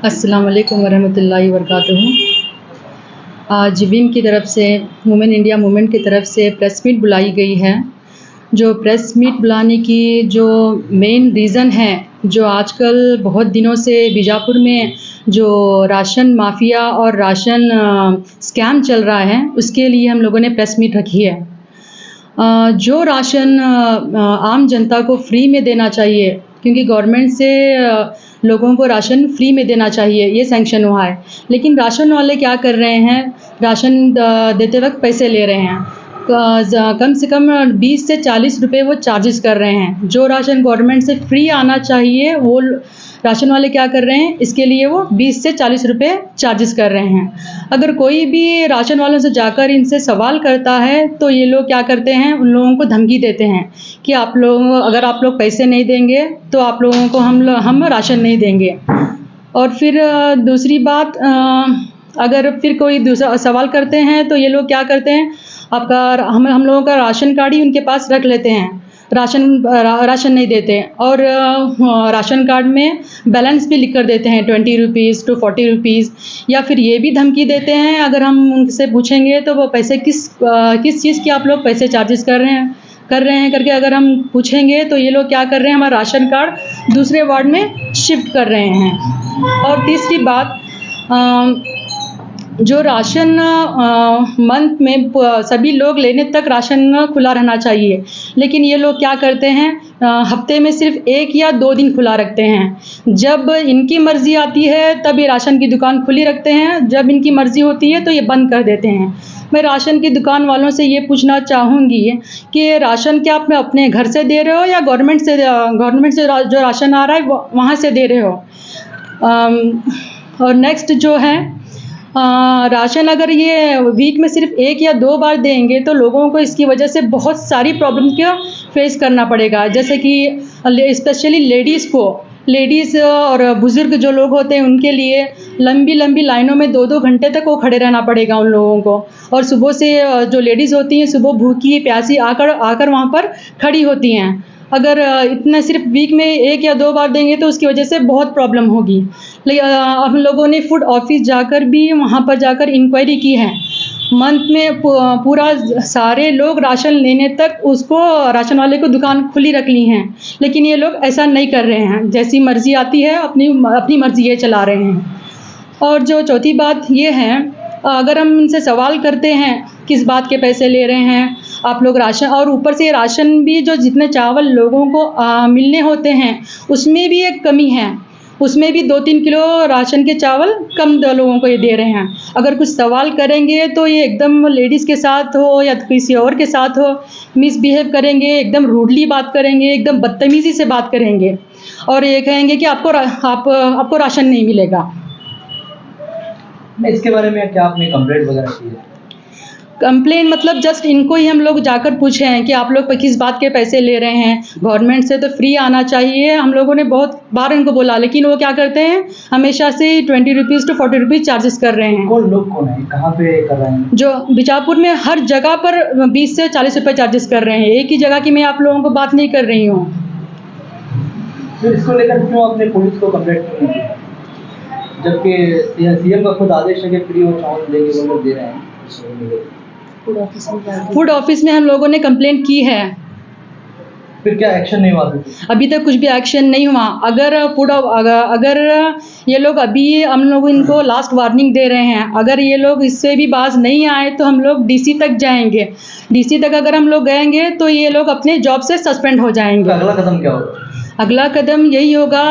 अस्सलाम वालेकुम वरहमतुल्लाहि वबरकातुहू। आज विम की तरफ से वुमेन इंडिया मूवमेंट की तरफ से प्रेस मीट बुलाई गई है। जो प्रेस मीट बुलाने की जो मेन रीज़न है, जो आजकल बहुत दिनों से बीजापुर में जो राशन माफिया और राशन स्कैम चल रहा है, उसके लिए हम लोगों ने प्रेस मीट रखी है। जो राशन आम जनता को फ्री में देना चाहिए, क्योंकि गवर्नमेंट से लोगों को राशन फ्री में देना चाहिए, ये सैंक्शन हुआ है। लेकिन राशन वाले क्या कर रहे हैं, राशन देते वक्त पैसे ले रहे हैं। कम से कम 20 से 40 रुपए वो चार्जेस कर रहे हैं। जो राशन गवर्नमेंट से फ्री आना चाहिए, वो राशन वाले क्या कर रहे हैं, इसके लिए वो 20 से 40 रुपए चार्जेस कर रहे हैं। अगर कोई भी राशन वालों से जाकर इनसे सवाल करता है, तो ये लोग क्या करते हैं, उन लोगों को धमकी देते हैं कि अगर आप लोग पैसे नहीं देंगे तो आप लोगों को हम राशन नहीं देंगे। और फिर दूसरी बात, अगर फिर कोई दूसरा सवाल करते हैं तो ये लोग क्या करते हैं, हम लोगों का राशन कार्ड ही उनके पास रख लेते हैं, राशन नहीं देते। और राशन कार्ड में बैलेंस भी लिख कर देते हैं 20 रुपीज़ टू 40 रुपीज़। या फिर ये भी धमकी देते हैं, अगर हम उनसे पूछेंगे तो वो पैसे किस चीज़ की आप लोग पैसे चार्जेस कर रहे हैं करके अगर हम पूछेंगे, तो ये लोग क्या कर रहे हैं, हमारा राशन कार्ड दूसरे वार्ड में शिफ्ट कर रहे हैं। और तीसरी बात, जो राशन मंथ में सभी लोग लेने तक राशन खुला रहना चाहिए, लेकिन ये लोग क्या करते हैं, हफ्ते में सिर्फ 1 या 2 दिन खुला रखते हैं। जब इनकी मर्ज़ी आती है तब ये राशन की दुकान खुली रखते हैं, जब इनकी मर्ज़ी होती है तो ये बंद कर देते हैं। मैं राशन की दुकान वालों से ये पूछना चाहूँगी कि राशन क्या आप अपने घर से दे रहे हो या गवर्नमेंट से जो राशन आ रहा है वहाँ से दे रहे हो। और नेक्स्ट जो है, राशन अगर ये वीक में सिर्फ 1 या 2 बार देंगे, तो लोगों को इसकी वजह से बहुत सारी प्रॉब्लम का फेस करना पड़ेगा। जैसे कि स्पेशली लेडीज़ और बुज़ुर्ग जो लोग होते हैं, उनके लिए लंबी लंबी लाइनों में 2-2 घंटे तक वो खड़े रहना पड़ेगा उन लोगों को। और सुबह से जो लेडीज़ होती हैं, सुबह भूखी प्यासी आकर वहाँ पर खड़ी होती हैं। अगर इतना सिर्फ वीक में 1 या 2 बार देंगे तो उसकी वजह से बहुत प्रॉब्लम होगी। हम लोगों ने फूड ऑफिस जाकर भी वहाँ पर जाकर इंक्वायरी की है। मंथ में पूरा सारे लोग राशन लेने तक उसको राशन वाले को दुकान खुली रख ली हैं, लेकिन ये लोग ऐसा नहीं कर रहे हैं। जैसी मर्ज़ी आती है अपनी मर्ज़ी ये चला रहे हैं। और जो चौथी बात ये है, अगर हम इनसे सवाल करते हैं किस बात के पैसे ले रहे हैं आप लोग राशन, और ऊपर से राशन भी जो जितने चावल लोगों को मिलने होते हैं, उसमें भी एक कमी है। उसमें भी 2-3 किलो राशन के चावल कम लोगों को ये दे रहे हैं। अगर कुछ सवाल करेंगे तो ये एकदम लेडीज़ के साथ हो या किसी और के साथ हो, मिसबिहेव करेंगे, एकदम रूडली बात करेंगे, एकदम बदतमीज़ी से बात करेंगे और ये कहेंगे कि आपको राशन नहीं मिलेगा। इसके बारे में क्या आपने कंप्लेंट वगैरह की है? कंप्लेन मतलब जस्ट इनको ही हम लोग जाकर पूछे हैं कि आप लोग किस बात के पैसे ले रहे हैं, गवर्नमेंट से तो फ्री आना चाहिए। हम लोगों ने बहुत बार इनको बोला, लेकिन वो क्या करते हैं, हमेशा से 20 रुपीज़ टू 40 रुपीज़ चार्जेस कर रहे हैं। कौन लोग कौन है, कहाँ पे कर रहे हैं? जो बीजापुर में हर जगह पर 20 से 40 रुपये चार्जेस कर रहे हैं। एक ही जगह की मैं आप लोगों को बात नहीं कर रही हूँ। फिर इसको लेकर क्यों आपने पुलिस को कंप्लेंट की, जबकि सीएम का खुद आदेश है कि फ्री वो चावल देंगे, वो लोग दे रहे हैं? फूड ऑफिस में हम लोगों ने कंप्लेंट की है। फिर क्या एक्शन नहीं हुआ? अभी तक कुछ भी एक्शन नहीं हुआ। अगर ये लोग अभी, हम लोग इनको लास्ट वार्निंग दे रहे हैं, अगर ये लोग इससे भी बाज नहीं आए तो हम लोग डीसी तक जाएंगे। डीसी तक अगर हम लोग गएंगे तो ये लोग अपने जॉब से सस्पेंड हो जाएंगे। तो अगला कदम क्या होगा? अगला कदम यही होगा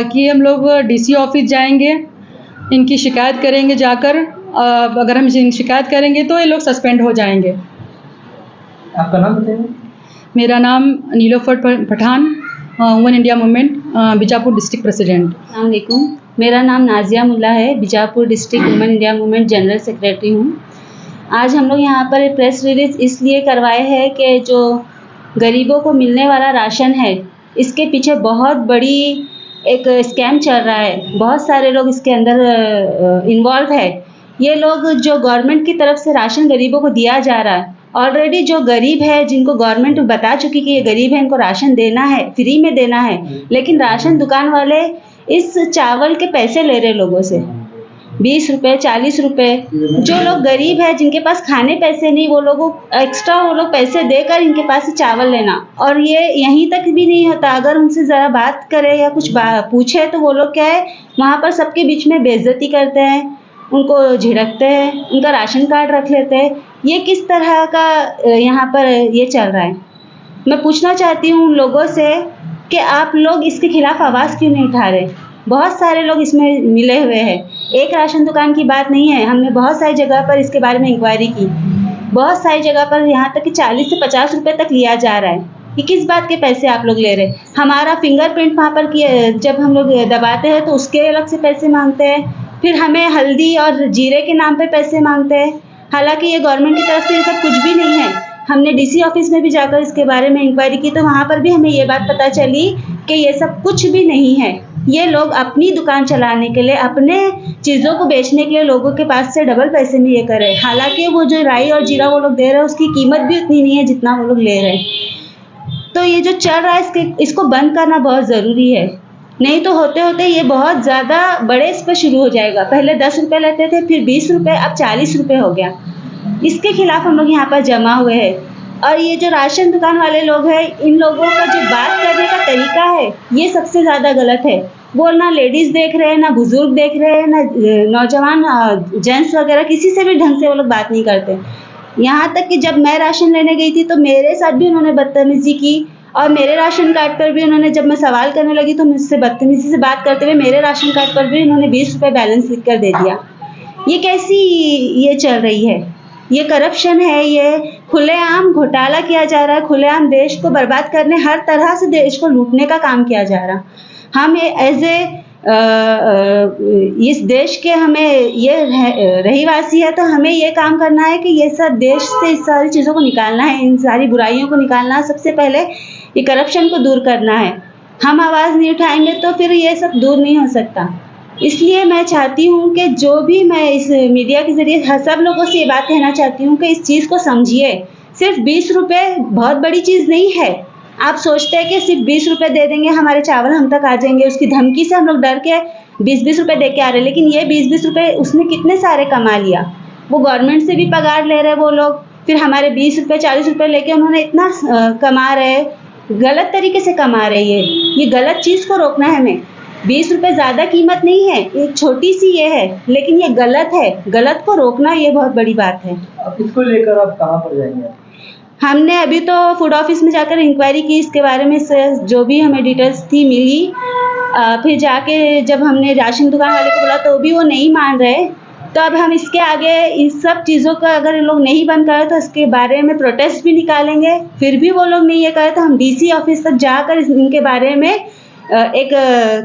कि हम लोग डीसी ऑफिस जाएंगे, इनकी शिकायत करेंगे जाकर। अगर हम शिकायत करेंगे तो ये लोग सस्पेंड हो जाएंगे। आपका नाम बताइए। मेरा नाम Nilofar Pathan, women India movement Bijapur district president. अस्सलाम वालेकुम, मेरा नाम नाजिया मुल्ला है, Bijapur district women India movement general secretary हूँ। आज हम लोग यहाँ पर प्रेस रिलीज इसलिए करवाए हैं कि जो गरीबों को मिलने वाला राशन है, इसके पीछे बहुत बड़ी एक स्कैम चल रहा है। बहुत सारे लोग इसके अंदर इन्वॉल्व है। ये लोग जो गवर्नमेंट की तरफ से राशन गरीबों को दिया जा रहा है, ऑलरेडी जो गरीब है, जिनको गवर्नमेंट बता चुकी कि ये गरीब है, इनको राशन देना है, फ्री में देना है, लेकिन राशन दुकान वाले इस चावल के पैसे ले रहे लोगों से, 20 रुपये 40 रुपये। जो लोग गरीब है, जिनके पास खाने पैसे नहीं, वो लोगों एक्स्ट्रा वो लोग पैसे देकर इनके पास से चावल लेना। और ये यहीं तक भी नहीं होता, अगर उनसे ज़रा बात करें या कुछ पूछे तो वो लोग क्या है, वहाँ पर सबके बीच में बेइज्जती करते हैं, उनको झिड़कते हैं, उनका राशन कार्ड रख लेते हैं। ये किस तरह का यहाँ पर ये चल रहा है। मैं पूछना चाहती हूँ उन लोगों से कि आप लोग इसके खिलाफ आवाज़ क्यों नहीं उठा रहे। बहुत सारे लोग इसमें मिले हुए हैं, एक राशन दुकान की बात नहीं है। हमने बहुत सारी जगह पर इसके बारे में इंक्वायरी की, बहुत सारी जगह पर यहाँ तक कि 40 से 50 रुपये तक लिया जा रहा है। कि किस बात के पैसे आप लोग ले रहे हैं। हमारा फिंगरप्रिंट वहाँ पर जब हम लोग दबाते हैं तो उसके अलग से पैसे मांगते हैं, फिर हमें हल्दी और जीरे के नाम पे पैसे मांगते हैं। हालांकि ये गवर्नमेंट की तरफ से ये सब कुछ भी नहीं है। हमने डीसी ऑफिस में भी जाकर इसके बारे में इंक्वायरी की तो वहाँ पर भी हमें ये बात पता चली कि ये सब कुछ भी नहीं है। ये लोग अपनी दुकान चलाने के लिए, अपने चीज़ों को बेचने के लिए लोगों के पास से डबल पैसे में ये कर रहे हैं। हालांकि वो जो राई और जीरा वो लोग दे रहे हैं उसकी कीमत भी उतनी नहीं है जितना वो लोग ले रहे हैं। तो ये जो चल रहा है इसको बंद करना बहुत ज़रूरी है, नहीं तो होते होते ये बहुत ज़्यादा बड़े इस पर शुरू हो जाएगा। पहले 10 रुपये लेते थे, फिर 20 रुपये, अब 40 रुपये हो गया। इसके खिलाफ हम लोग यहाँ पर जमा हुए हैं। और ये जो राशन दुकान वाले लोग हैं, इन लोगों का जो बात करने का तरीका है ये सबसे ज़्यादा गलत है। वो ना लेडीज़ देख रहे हैं, ना बुजुर्ग देख रहे हैं, ना नौजवान जेंट्स वगैरह, किसी से भी ढंग से वो लोग बात नहीं करते। यहाँ तक कि जब मैं राशन लेने गई थी तो मेरे साथ भी उन्होंने बदतमीज़ी की, और मेरे राशन कार्ड पर भी उन्होंने, जब मैं सवाल करने लगी तो मुझसे बदतमीज़ी से बात करते हुए मेरे राशन कार्ड पर भी उन्होंने 20 रुपये बैलेंस लिख कर दे दिया। ये कैसी ये चल रही है, ये करप्शन है, ये खुलेआम घोटाला किया जा रहा है, खुलेआम देश को बर्बाद करने, हर तरह से देश को लूटने का काम किया जा रहा। हम एज ए इस देश के हमें ये रहीवासी है, तो हमें ये काम करना है कि ये सब देश से इस सारी चीज़ों को निकालना है, इन सारी बुराइयों को निकालना है। सबसे पहले ये करप्शन को दूर करना है। हम आवाज़ नहीं उठाएंगे तो फिर ये सब दूर नहीं हो सकता। इसलिए मैं चाहती हूँ कि जो भी, मैं इस मीडिया के ज़रिए सब लोगों से ये बात कहना चाहती हूँ कि इस चीज़ को समझिए। सिर्फ 20 रुपये बहुत बड़ी चीज़ नहीं है। आप सोचते हैं कि सिर्फ 20 रुपये दे देंगे हमारे चावल हम तक आ जाएंगे, उसकी धमकी से हम लोग डर के 20-20 रुपये दे के आ रहे हैं। लेकिन ये 20-20 रुपये उसने कितने सारे कमा लिया। वो गवर्नमेंट से भी पगार ले रहे वो लोग, फिर हमारे 20 रुपये 40 रुपये लेके उन्होंने इतना कमा रहे, गलत तरीके से कमा रहे। ये गलत चीज़ को रोकना है हमें। 20 रुपये ज़्यादा कीमत नहीं है, एक छोटी सी ये है, लेकिन ये गलत है। गलत को रोकना ये बहुत बड़ी बात है। अब इसको लेकर आप कहाँ पर जाएंगे? हमने अभी तो फूड ऑफिस में जाकर इंक्वायरी की इसके बारे में, जो भी हमें डिटेल्स थी मिली। फिर जाके जब हमने राशन दुकान वाले को बोला तो भी वो नहीं मान रहे। तो अब हम इसके आगे इस सब चीज़ों का अगर लोग नहीं बंद करें तो इसके बारे में प्रोटेस्ट भी निकालेंगे। फिर भी वो लोग नहीं ये करें तो हम डीसी ऑफिस तक जाकर इनके बारे में एक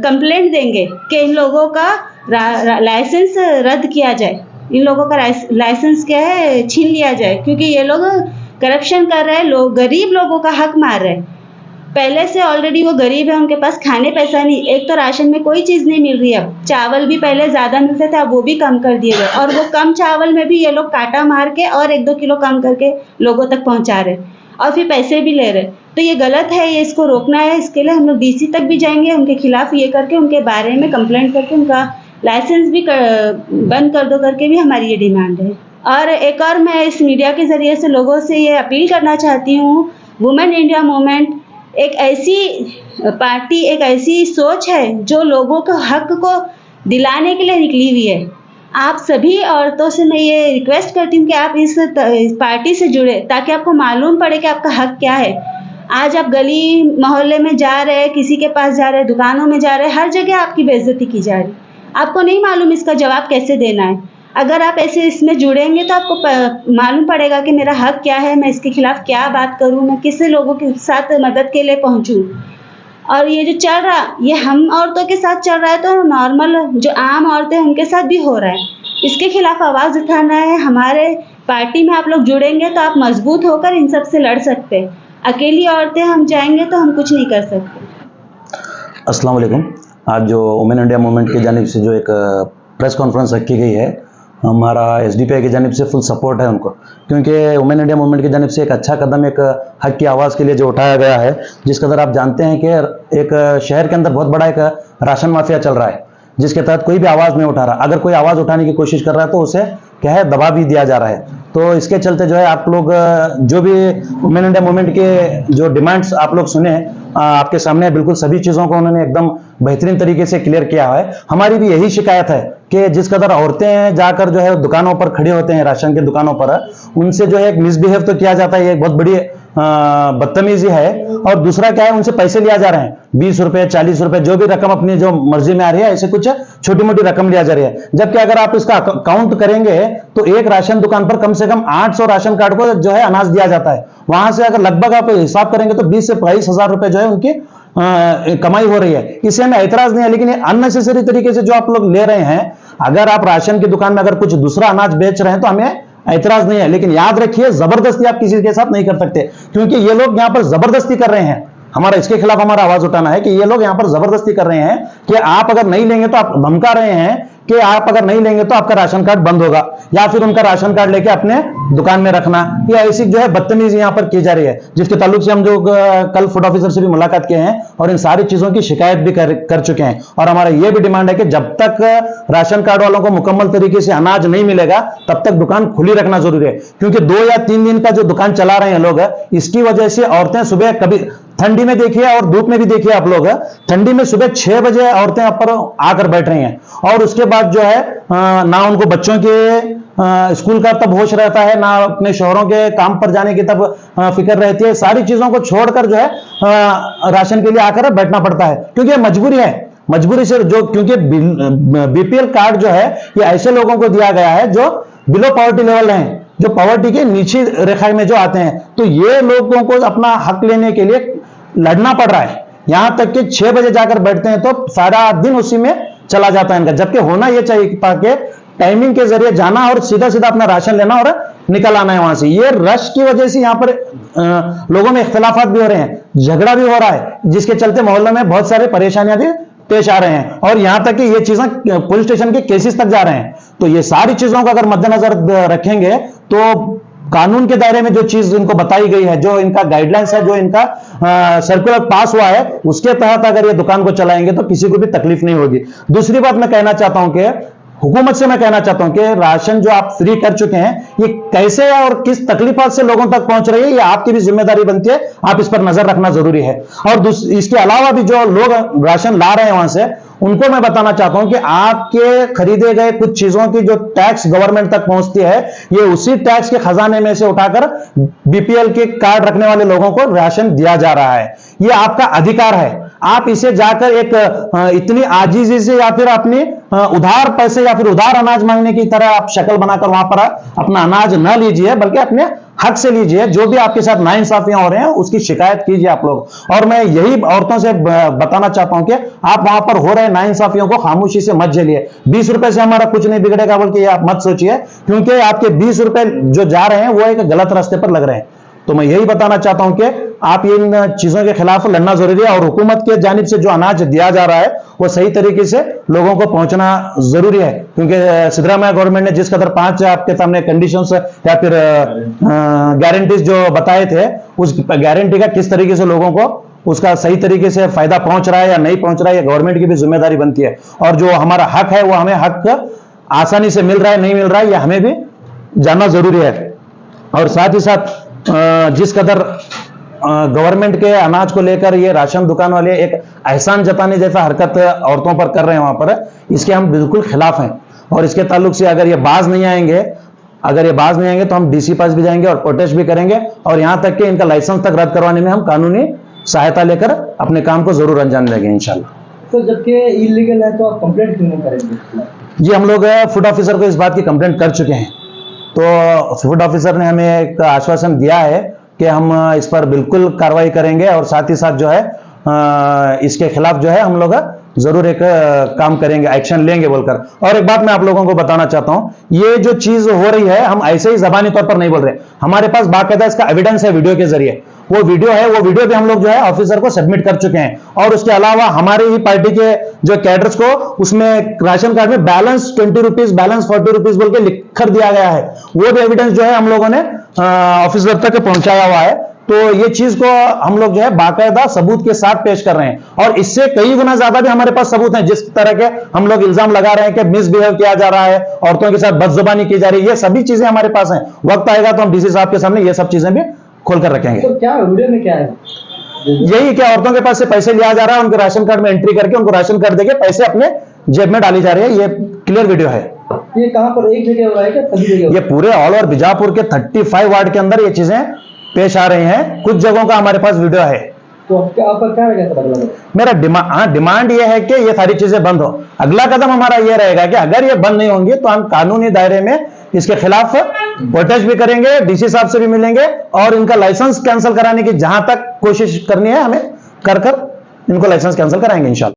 कंप्लेंट देंगे कि इन लोगों का लाइसेंस रद्द किया जाए, इन लोगों का लाइसेंस क्या है छीन लिया जाए, क्योंकि ये लोग करप्शन कर रहे हैं, लोग गरीब लोगों का हक मार रहे हैं। पहले से ऑलरेडी वो गरीब है, उनके पास खाने पैसा नहीं, एक तो राशन में कोई चीज़ नहीं मिल रही है। अब चावल भी पहले ज़्यादा मिलते थे, अब वो भी कम कर दिए गए, और वो कम चावल में भी ये लोग काटा मार के और 1-2 किलो कम करके लोगों तक पहुँचा रहे और फिर पैसे भी ले रहे। तो ये गलत है, ये इसको रोकना है। इसके लिए हम लोग डीसी तक भी जाएंगे, उनके खिलाफ ये करके उनके बारे में कंप्लेंट करके उनका लाइसेंस भी बंद कर दो करके भी हमारी ये डिमांड है। और एक और मैं इस मीडिया के ज़रिए से लोगों से ये अपील करना चाहती हूँ, वुमेन इंडिया मूवमेंट एक ऐसी पार्टी, एक ऐसी सोच है जो लोगों को हक को दिलाने के लिए निकली हुई है। आप सभी औरतों से मैं ये रिक्वेस्ट करती हूँ कि आप इस पार्टी से जुड़े, ताकि आपको मालूम पड़े कि आपका हक क्या है। आज आप गली मोहल्ले में जा रहे हैं, किसी के पास जा रहे हैं, दुकानों में जा रहे हैं, हर जगह आपकी बेइज्जती की जा रही। आपको नहीं मालूम इसका जवाब कैसे देना है। अगर आप ऐसे इसमें जुड़ेंगे तो आपको मालूम पड़ेगा कि मेरा हक क्या है, मैं इसके खिलाफ क्या बात करूं, मैं किस लोगों के साथ मदद के लिए पहुंचूं। और ये जो चल रहा, ये हम औरतों के साथ चल रहा है तो नॉर्मल जो आम औरतें हैं उनके साथ भी हो रहा है। इसके खिलाफ आवाज़ उठाना है। हमारे पार्टी में आप लोग जुड़ेंगे तो आप मजबूत होकर इन सब से लड़ सकते हैं। अकेली औरतें हम जाएंगे तो हम कुछ नहीं कर सकते। अस्सलाम वालेकुम। आज जो वुमेन इंडिया मूवमेंट की जानिब से जो एक प्रेस कॉन्फ्रेंस रखी गई है, हमारा एसडीपीआई की जानिब से फुल सपोर्ट है उनको, क्योंकि वुमेन इंडिया मूवमेंट की जानिब से एक अच्छा कदम एक हक की आवाज़ के लिए जो उठाया गया है। जिस कदर आप जानते हैं कि एक शहर के अंदर बहुत बड़ा एक राशन माफिया चल रहा है, जिसके तहत कोई भी आवाज नहीं उठा रहा। अगर कोई आवाज उठाने की कोशिश कर रहा है तो उसे क्या है, दबा भी दिया जा रहा है। तो इसके चलते जो है आप लोग जो भी वुमेन इंडिया मूवमेंट के जो डिमांड्स आप लोग सुने, आपके सामने बिल्कुल सभी चीजों को उन्होंने एकदम बेहतरीन तरीके से क्लियर किया है। हमारी भी यही शिकायत है कि जिस कदर औरतें जाकर जो है दुकानों पर खड़े होते हैं, राशन की दुकानों पर, उनसे जो है एक मिसबिहेव तो किया जाता है, ये एक बहुत बड़ी बदतमीजी है। और दूसरा क्या है, उनसे पैसे लिया जा रहे हैं, 20 रुपए 40 रुपए, जो भी रकम अपनी जो मर्जी में आ रही है, ऐसे कुछ छोटी मोटी रकम लिया जा रही है। जबकि अगर आप इसका काउंट करेंगे तो एक राशन दुकान पर कम से कम 800 राशन कार्ड को जो है अनाज दिया जाता है। वहां से अगर लगभग आप हिसाब करेंगे तो 20 से 22 हजार रुपए जो है उनकी कमाई हो रही है। इसे हमें ऐतराज नहीं है, लेकिन ये अननेसेसरी तरीके से जो आप लोग ले रहे हैं, अगर आप राशन की दुकान में अगर कुछ दूसरा अनाज बेच रहे हैं तो हमें ऐतराज नहीं है, लेकिन याद रखिए जबरदस्ती आप किसी के साथ नहीं कर सकते, क्योंकि ये लोग यहां पर जबरदस्ती कर रहे हैं। हमारा इसके खिलाफ हमारा आवाज उठाना है कि ये लोग यहां पर जबरदस्ती कर रहे हैं कि आप अगर नहीं लेंगे तो आप धमका रहे हैं कि आप अगर नहीं लेंगे तो आपका राशन कार्ड बंद होगा, या फिर उनका राशन कार्ड लेके अपने दुकान में रखना। ये ऐसी जो है बदतमीजी यहां पर की जा रही है, जिसके ताल्लुक से हम जो कल फूड ऑफिसर से भी मुलाकात किए हैं और इन सारी चीजों की शिकायत भी कर चुके हैं। और हमारा यह भी डिमांड है कि जब तक राशन कार्ड वालों को मुकम्मल तरीके से अनाज नहीं मिलेगा तब तक दुकान खुली रखना जरूरी है, क्योंकि 2 या 3 दिन का जो दुकान चला रहे हैं लोग, इसकी वजह से औरतें सुबह, कभी ठंडी में देखिए और धूप में भी देखिए आप लोग, ठंडी में सुबह 6 बजे औरतें यहाँ पर आकर बैठ रही हैं, और उसके बाद जो है ना उनको बच्चों के स्कूल का तब होश रहता है, ना अपने शहरों के काम पर जाने की तब फिक्र रहती है। सारी चीजों को छोड़कर जो है राशन के लिए आकर बैठना पड़ता है, क्योंकि मजबूरी है। मजबूरी से जो, क्योंकि बीपीएल कार्ड जो है ये ऐसे लोगों को दिया गया है जो बिलो पॉवर्टी लेवल हैं, जो पॉवर्टी के नीचे रेखा में जो आते हैं, तो ये लोगों को अपना हक लेने के लिए लड़ना पड़ रहा है। यहां तक कि 6 बजे जाकर बैठते हैं तो सारा दिन उसी में चला जाता है इनका, जबकि होना यह चाहिए कि टाइमिंग के जरिए जाना और सीधा सीधा अपना राशन लेना और निकल आना है वहां से। ये रश की वजह से यहां पर लोगों में इख्तिलाफात भी हो रहे हैं, झगड़ा भी हो रहा है, जिसके चलते मोहल्लों में बहुत सारी परेशानियां भी पेश आ रहे हैं, और यहां तक कि ये चीजें पुलिस स्टेशन के केसेस तक जा रहे हैं। तो ये सारी चीजों को अगर मद्देनजर रखेंगे तो कानून के दायरे में जो चीज इनको बताई गई है, जो इनका गाइडलाइंस है, जो इनका सर्कुलर पास हुआ है, उसके तहत अगर ये दुकान को चलाएंगे तो किसी को भी तकलीफ नहीं होगी। दूसरी बात मैं कहना चाहता हूं कि हुकूमत से मैं कहना चाहता हूं कि राशन जो आप फ्री कर चुके हैं, ये कैसे और किस तकलीफात से लोगों तक पहुंच रही है, ये आपकी भी जिम्मेदारी बनती है, आप इस पर नजर रखना जरूरी है। और इसके अलावा भी जो लोग राशन ला रहे हैं वहां से, उनको मैं बताना चाहता हूं कि आपके खरीदे गए कुछ चीजों की जो टैक्स गवर्नमेंट तक पहुंचती है, ये उसी टैक्स के खजाने में से उठाकर बीपीएल के कार्ड रखने वाले लोगों को राशन दिया जा रहा है। ये आपका अधिकार है। आप इसे जाकर एक इतनी आजीजी से या फिर अपनी उधार पैसे या फिर उधार अनाज मांगने की तरह आप शक्ल बनाकर वहां पर अपना अनाज न लीजिए, बल्कि अपने हक से लीजिए। जो भी आपके साथ नाइंसाफियां हो रहे हैं उसकी शिकायत कीजिए आप लोग। और मैं यही औरतों से बताना चाहता हूं कि आप वहां पर हो रहे नाइंसाफियों को खामोशी से मत झेलिए। 20 रुपए से हमारा कुछ नहीं बिगड़ेगा बोल के आप मत सोचिए, क्योंकि आपके 20 रुपए जो जा रहे हैं वो एक गलत रास्ते पर लग रहे हैं। तो मैं यही बताना चाहता हूं कि आप इन चीजों के खिलाफ लड़ना जरूरी है, और हुकूमत के जानिब से जो अनाज दिया जा रहा है वो सही तरीके से लोगों को पहुंचना जरूरी है। क्योंकि सिद्धरामैया गवर्नमेंट ने जिस कदर 5 आपके सामने कंडीशंस या फिर गारंटीज जो बताए थे, उस गारंटी का किस तरीके से लोगों को उसका सही तरीके से फायदा पहुंच रहा है या नहीं पहुंच रहा है, ये गवर्नमेंट की भी जिम्मेदारी बनती है। और जो हमारा हक है वो हमें हक आसानी से मिल रहा है नहीं मिल रहा है, यह हमें भी जानना जरूरी है। और साथ ही साथ जिस कदर गवर्नमेंट के अनाज को लेकर ये राशन दुकान वाले एक एहसान जताने जैसा हरकत औरतों पर कर रहे हैं वहां पर, इसके हम बिल्कुल खिलाफ हैं। और इसके ताल्लुक से अगर ये बाज नहीं आएंगे तो हम डीसी पास भी जाएंगे और प्रोटेस्ट भी करेंगे, और यहां तक कि इनका लाइसेंस तक रद्द करवाने में हम कानूनी सहायता लेकर अपने काम को जरूर अंजाम देंगे इंशाल्लाह। तो जबकि इलीगल है तो आप कंप्लेंट क्यों नहीं करेंगे? जी, हम लोग फूड ऑफिसर को इस बात की कंप्लेंट कर चुके हैं, तो फूड ऑफिसर ने हमें एक आश्वासन दिया है कि हम इस पर बिल्कुल कार्रवाई करेंगे, और साथ ही साथ जो है इसके खिलाफ जो है हम लोग जरूर एक काम करेंगे, एक्शन लेंगे बोलकर। और एक बात मैं आप लोगों को बताना चाहता हूं, ये जो चीज हो रही है हम ऐसे ही जबानी तौर पर नहीं बोल रहे, हमारे पास बाकायदा इसका एविडेंस है वीडियो के जरिए। वो वीडियो भी हम लोग जो है ऑफिसर को सबमिट कर चुके हैं। और उसके अलावा हमारी ही पार्टी के जो कैडर्स को उसमें राशन कार्ड में बैलेंस 20 रुपीज, बैलेंस 40 रुपीज बोल के लिख कर दिया गया है। वो भी एविडेंस जो है हम लोगों ने ऑफिसर तक पहुंचाया हुआ है। तो ये चीज को हम लोग जो है बाकायदा सबूत के साथ पेश कर रहे हैं और इससे कई गुना ज्यादा भी हमारे पास सबूत हैं। जिस तरह के हम लोग इल्जाम लगा रहे हैं कि मिसबिहेव किया जा रहा है, औरतों के साथ बदजुबानी की जा रही है, ये सभी चीजें हमारे पास हैं। वक्त आएगा तो हम डीसी साहब के सामने ये सब चीजें भी खोल कर रखेंगे। तो क्या वीडियो में क्या है? यही कि औरतों के पास से पैसे लिया जा रहा है, उनके राशन कार्ड में एंट्री करके उनको राशन कार्ड देके पैसे अपने जेब में डाली जा रही है। ये क्लियर वीडियो है। ये कहां पर, एक जगह हो रहा है क्या सभी जगह? ये पूरे ऑल ओवर बीजापुर के 35 वार्ड के अंदर ये चीजें पेश आ रही हैं। कुछ जगहों का हमारे पास वीडियो है। तो आपका क्या रहेगा? मेरा डिमांड ये है कि ये सारी चीजें बंद हो। अगला कदम हमारा ये रहेगा कि अगर ये बंद नहीं होंगी तो हम कानूनी दायरे में इसके खिलाफ प्रोटेस्ट भी करेंगे, डीसी साहब से भी मिलेंगे और इनका लाइसेंस कैंसिल कराने की जहां तक कोशिश करनी है हमें कर इनको लाइसेंस कैंसिल कराएंगे इंशाल्लाह।